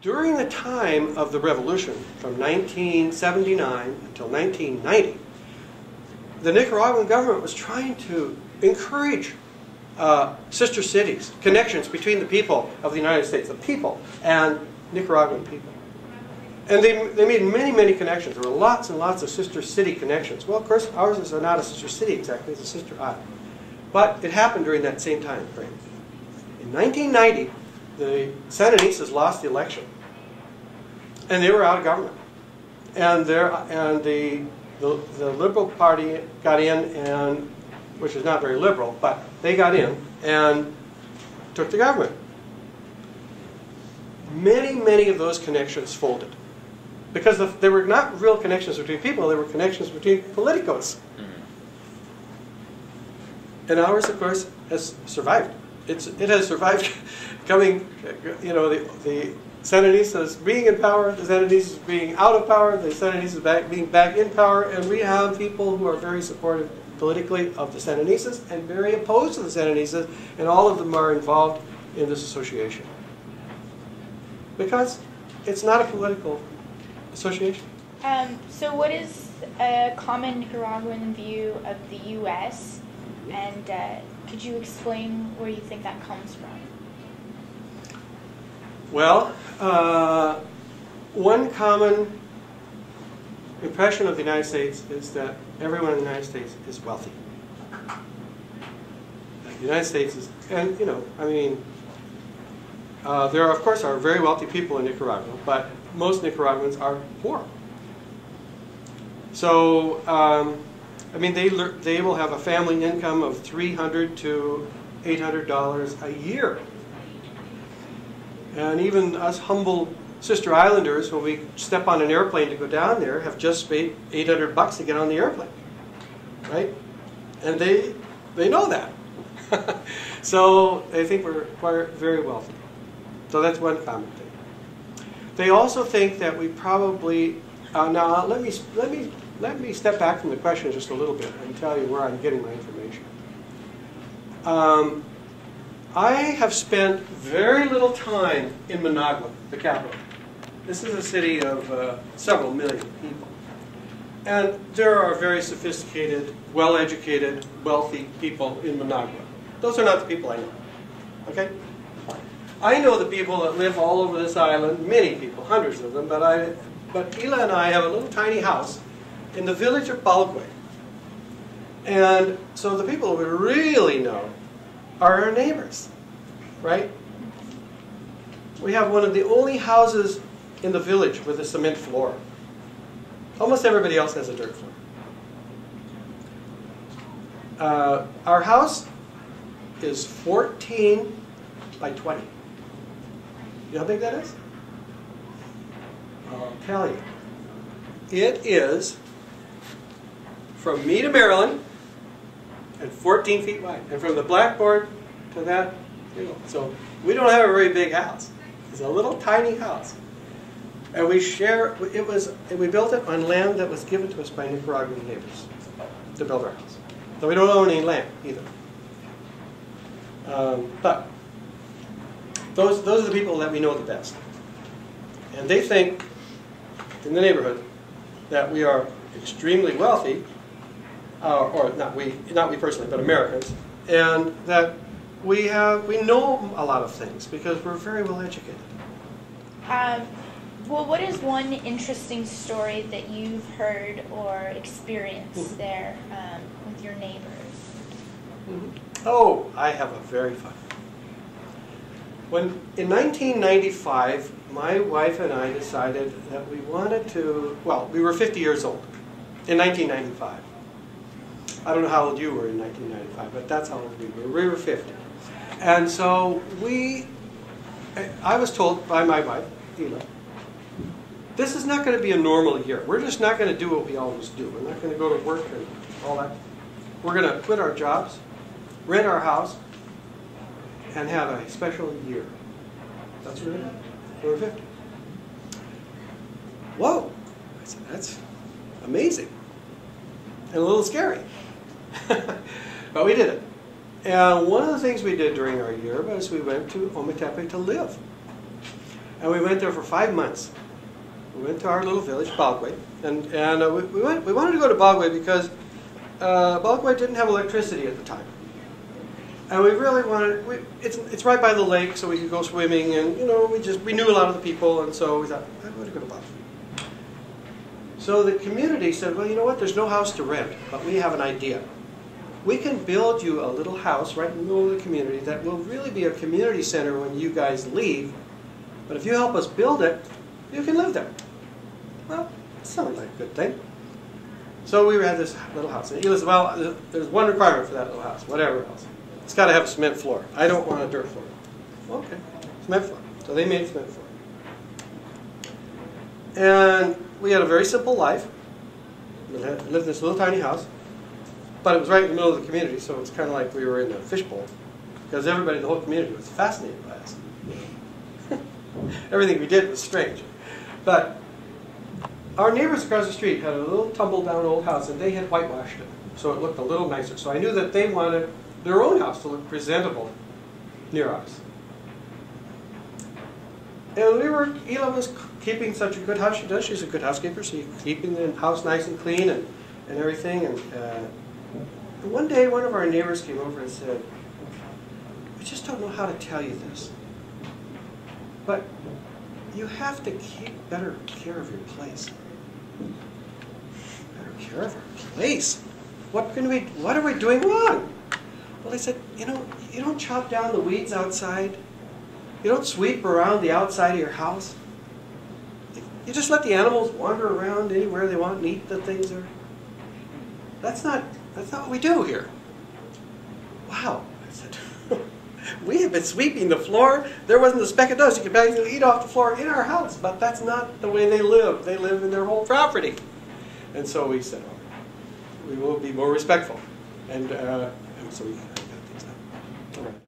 during the time of the revolution, from 1979 until 1990, the Nicaraguan government was trying to encourage sister cities, connections between the people of the United States, the people, and Nicaraguan people. And they made many, many connections. There were lots and lots of sister city connections. Well, of course, ours is not a sister city exactly, it's a sister island. But it happened during that same time frame. In 1990, the Sandinistas lost the election. And they were out of government. And the Liberal Party got in, and which is not very liberal, but they got in and took the government. Many, many of those connections folded. Because they were not real connections between people, they were connections between politicos. And ours, of course, has survived. It has survived coming, you know, the Sandinistas being in power, the Sandinistas being out of power, the Sandinistas being back in power, and we have people who are very supportive politically of the Sandinistas and very opposed to the Sandinistas, and all of them are involved in this association. Because it's not a political association. So what is a common Nicaraguan view of the U.S., and could you explain where you think that comes from? Well, one common impression of the United States is that everyone in the United States is wealthy. The United States is, and you know, I mean, there are, of course, are very wealthy people in Nicaragua, but most Nicaraguans are poor. So, I mean, they will have a family income of $300 to $800 a year. And even us humble sister islanders, when we step on an airplane to go down there, have just paid $800 to get on the airplane, right? And they know that. So they think we're very wealthy. So that's one common thing. They also think that we probably now let me step back from the question just a little bit and tell you where I'm getting my information. I have spent very little time in Managua, the capital. This is a city of several million people. And there are very sophisticated, well-educated, wealthy people in Managua. Those are not the people I know. Okay? I know the people that live all over this island, many people, hundreds of them, but Ila and I have a little tiny house in the village of Balgüe. And so the people we really know are our neighbors, right? We have one of the only houses in the village with a cement floor. Almost everybody else has a dirt floor. Our house is 14 by 20. You know how big that is? I'll tell you. It is from me to Maryland and 14 feet wide. And from the blackboard to that, you know. So we don't have a very big house. It's a little tiny house. And we share, we built it on land that was given to us by Nicaraguan neighbors to build our house. So we don't own any land either. But those are the people that we know the best. And they think, in the neighborhood, that we are extremely wealthy, or not we personally, but Americans, and that we know a lot of things because we're very well educated. Well, what is one interesting story that you've heard or experienced there with your neighbors? Oh, I have a very fun one. In 1995, my wife and I decided that we wanted to, well, we were 50 years old in 1995. I don't know how old you were in 1995, but that's how old we were. We were 50. And so I was told by my wife, Ela, this is not going to be a normal year. We're just not going to do what we always do. We're not going to go to work and all that. We're going to quit our jobs, rent our house, and have a special year. That's what we did. We were 50. Whoa! I said, that's amazing. And a little scary. But we did it. And one of the things we did during our year was we went to Ometepe to live. And we went there for 5 months. We went to our little village, Bogway, and we wanted to go to Bogway because Bogway didn't have electricity at the time. And we really wanted, it's right by the lake, so we could go swimming, and you know, we knew a lot of the people, and so we thought, I want to go to Bogway. So the community said, well, you know what, there's no house to rent, but we have an idea. We can build you a little house right in the middle of the community that will really be a community center when you guys leave, but if you help us build it, you can live there. Well, that sounded like a good thing. So we had this little house, and he said, well, there's one requirement for that little house, whatever else. It's got to have a cement floor. I don't want a dirt floor. Okay, cement floor. So they made a cement floor. And we had a very simple life. We lived in this little tiny house, but it was right in the middle of the community, so it's kind of like we were in a fishbowl, because everybody in the whole community was fascinated by us. Everything we did was strange. But our neighbors across the street had a little tumble-down old house, and they had whitewashed it, so it looked a little nicer. So I knew that they wanted their own house to look presentable near us. And Ela was keeping such a good house. She does. She's a good housekeeper. She's keeping the house nice and clean and everything. And one day, one of our neighbors came over and said, "We just don't know how to tell you this, but you have to keep better care of your place." Better care of our place? What are we doing wrong? Well, I said, you know, you don't chop down the weeds outside. You don't sweep around the outside of your house. You just let the animals wander around anywhere they want and eat the things there. That's not what we do here. Wow, I said, we have been sweeping the floor. There wasn't a speck of dust. You could basically eat off the floor in our house, but that's not the way they live. They live in their whole property. And so we said, oh, we will be more respectful. And so we got things done. All right.